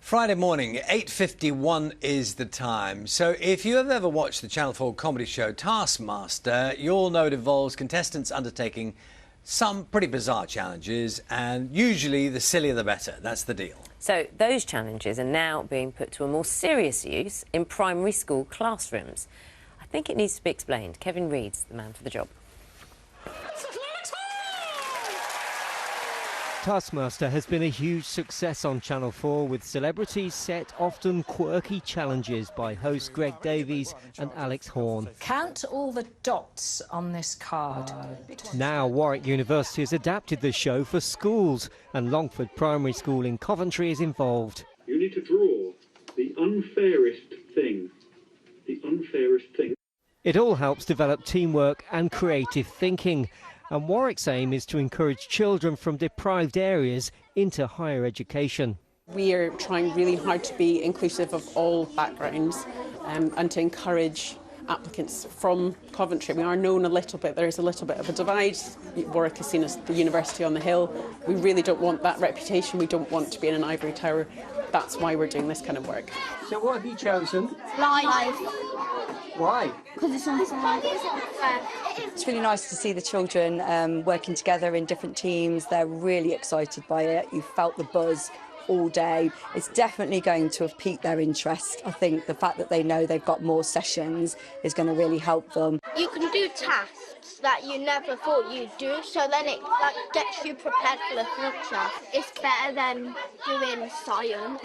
Friday morning, 8:51 is the time. So if you have ever watched the Channel 4 comedy show Taskmaster, you'll know it involves contestants undertaking some pretty bizarre challenges, and usually the sillier the better. That's the deal. So those challenges are now being put to a more serious use in primary school classrooms. I think it needs to be explained. Kevin Reed's the man for the job. Taskmaster has been a huge success on Channel 4, with celebrities set often quirky challenges by host Greg Davies and Alex Horne. Count all the dots on this card. Now Warwick University has adapted the show for schools, and Longford Primary School in Coventry is involved. You need to draw the unfairest thing. The unfairest thing. It all helps develop teamwork and creative thinking. And Warwick's aim is to encourage children from deprived areas into higher education. We are trying really hard to be inclusive of all backgrounds and to encourage applicants from Coventry. We are known a little bit, there is a little bit of a divide. Warwick is seen as the university on the hill. We really don't want that reputation. We don't want to be in an ivory tower. That's why we're doing this kind of work. So what have you chosen? Live. Why? Because it's unfair. It's really nice to see the children working together in different teams. They're really excited by it. You felt the buzz all day. It's definitely going to have piqued their interest. I think the fact that they know they've got more sessions is going to really help them. You can do tasks that you never thought you'd do, so then it gets you prepared for the future. It's better than doing science.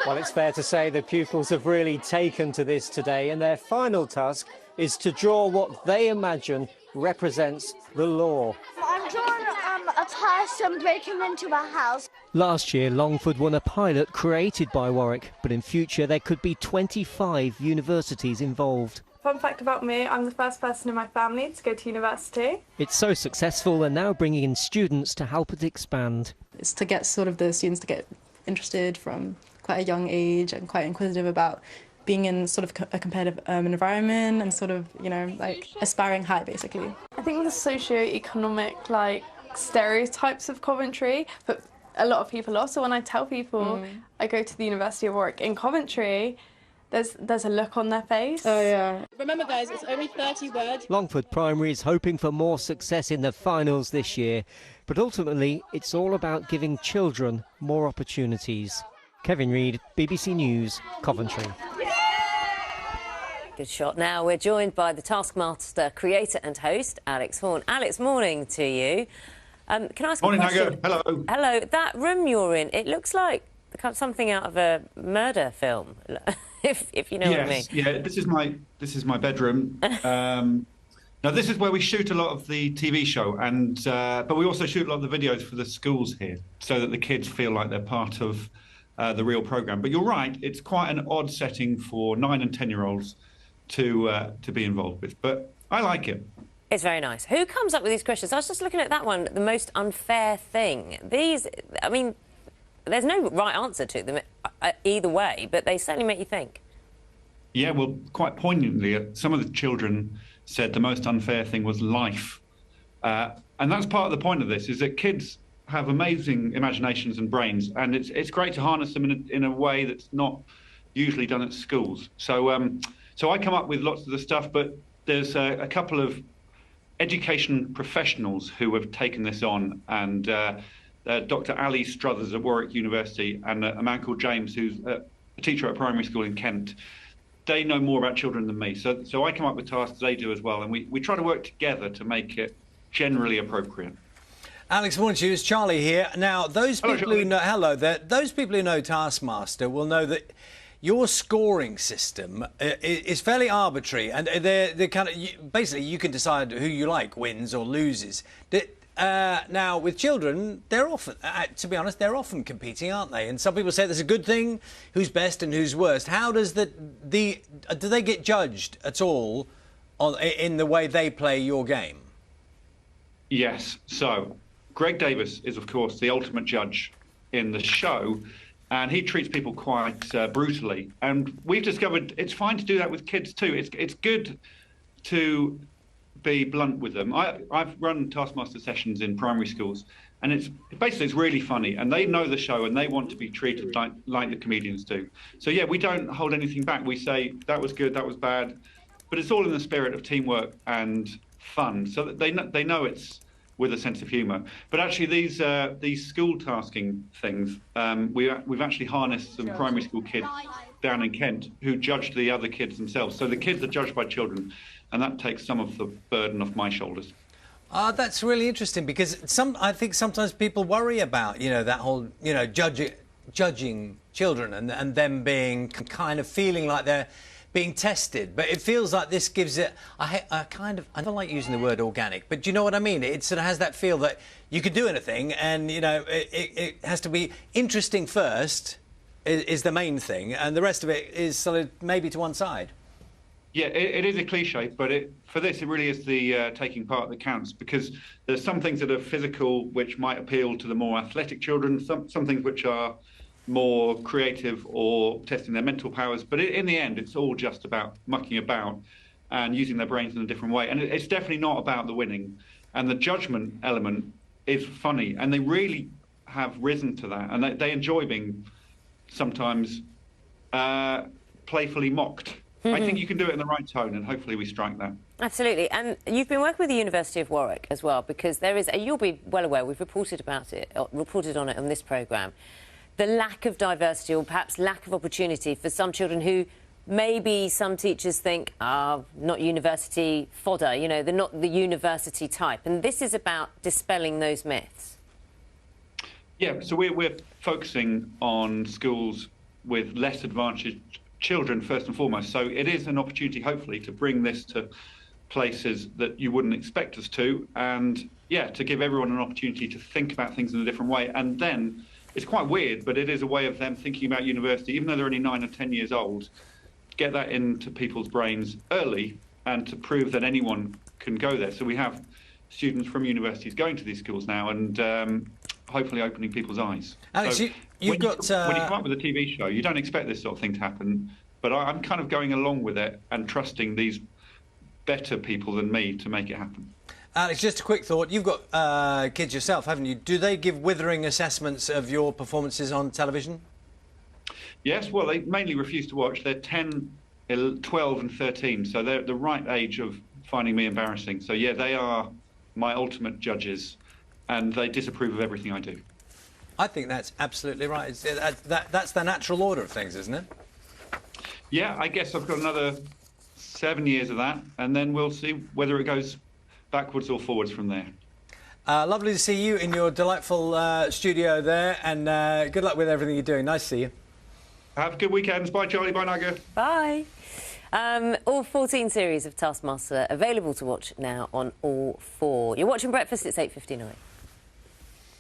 Well, it's fair to say the pupils have really taken to this today, and their final task is to draw what they imagine represents the law. I'm drawing a person breaking into a house. Last year, Longford won a pilot created by Warwick, but in future there could be 25 universities involved. Fun fact about me, I'm the first person in my family to go to university. It's so successful, they're now bringing in students to help it expand. It's to get sort of the students to get interested from quite a young age and quite inquisitive about being in sort of a competitive environment and sort of, you know, like aspiring high, basically. I think the socio-economic, stereotypes of Coventry, but a lot of people also, when I tell people I go to the University of Warwick in Coventry, there's a look on their face. Oh, yeah. Remember, guys, it's only 30 words. Longford Primary is hoping for more success in the finals this year, but ultimately it's all about giving children more opportunities. Kevin Reed, BBC News, Coventry. Good shot. Now we're joined by the Taskmaster creator and host, Alex Horne. Alex, morning to you. Can I ask Morning, a question? Hello. Hello. That room you're in, it looks like something out of a murder film, if you know what I mean. Yeah, this is my bedroom. Now, this is where we shoot a lot of the TV show, and but we also shoot a lot of the videos for the schools here, so that the kids feel like they're part of the real programme. But you're right, it's quite an odd setting for 9- and 10-year-olds to be involved with, but I like it. It's very nice. Who comes up with these questions? I was just looking at that one, the most unfair thing. These, I mean, there's no right answer to them either way, but they certainly make you think. Yeah, well, quite poignantly, some of the children said the most unfair thing was life. And that's part of the point of this, is that kids have amazing imaginations and brains, and it's great to harness them in a way that's not usually done at schools. So I come up with lots of the stuff, but there's a couple of education professionals who have taken this on, and Dr. Ali Struthers at Warwick University and a man called James, who's a teacher at a primary school in Kent. They know more about children than me, so I come up with tasks, they do as well, and we try to work together to make it generally appropriate. Alex, morning to you. It's Charlie here. Now, those people who know those people who know Taskmaster will know that your scoring system is fairly arbitrary, and they're kind of basically you can decide who you like wins or loses. Now, with children, they're often, to be honest, they're often competing, aren't they? And some people say there's a good thing, who's best and who's worst. How does do they get judged at all in the way they play your game? Yes. So Greg Davies is, of course, the ultimate judge in the show, and he treats people quite brutally. And we've discovered it's fine to do that with kids too. It's good to be blunt with them. I've run Taskmaster sessions in primary schools, And it's really funny, and they know the show, and they want to be treated like the comedians do. So yeah, we don't hold anything back. We say that was good, that was bad, but it's all in the spirit of teamwork and fun. So that they know it's with a sense of humour. But actually, these school tasking things, we've actually harnessed some primary school kids down in Kent who judged the other kids themselves. So the kids are judged by children, and that takes some of the burden off my shoulders. That's really interesting, because I think sometimes people worry about, that whole, judging children and them being kind of feeling like they're being tested. But it feels like this gives it, I don't like using the word organic, but do you know what I mean? It sort of has that feel that you could do anything, and, it has to be interesting first is the main thing, and the rest of it is sort of maybe to one side. Yeah, it is a cliche, but for this, it really is the taking part that counts, because there's some things that are physical which might appeal to the more athletic children, some things which are more creative or testing their mental powers. But in the end, it's all just about mucking about and using their brains in a different way. And it's definitely not about the winning. And the judgment element is funny, and they really have risen to that. And they enjoy being sometimes playfully mocked. I think you can do it in the right tone, and hopefully we strike that. Absolutely. And you've been working with the University of Warwick as well, because there is, you'll be well aware, we've reported on it on this programme, the lack of diversity, or perhaps lack of opportunity for some children who maybe some teachers think are not university fodder, they're not the university type. And this is about dispelling those myths. Yeah, so we're focusing on schools with less advantaged children first and foremost. So it is an opportunity, hopefully, to bring this to places that you wouldn't expect us to, and yeah, to give everyone an opportunity to think about things in a different way. And then it's quite weird, but it is a way of them thinking about university, even though they're only 9 or 10 years old. Get that into people's brains early, and to prove that anyone can go there. So we have students from universities going to these schools now, and hopefully opening people's eyes. Alex, so when you come up with a TV show, you don't expect this sort of thing to happen, but I'm kind of going along with it and trusting these better people than me to make it happen. Alex, just a quick thought. You've got kids yourself, haven't you? Do they give withering assessments of your performances on television? Yes, well, they mainly refuse to watch. They're 10, 12 and 13, so they're the right age of finding me embarrassing. So, yeah, they are my ultimate judges, and they disapprove of everything I do. I think that's absolutely right. That's the natural order of things, isn't it? Yeah, I guess I've got another 7 years of that, and then we'll see whether it goes backwards or forwards from there. Lovely to see you in your delightful studio there, and good luck with everything you're doing. Nice to see you. Have good weekends. Bye, Charlie. Bye, Naga. Bye. All 14 series of Taskmaster available to watch now on All 4. You're watching Breakfast, it's 8:59.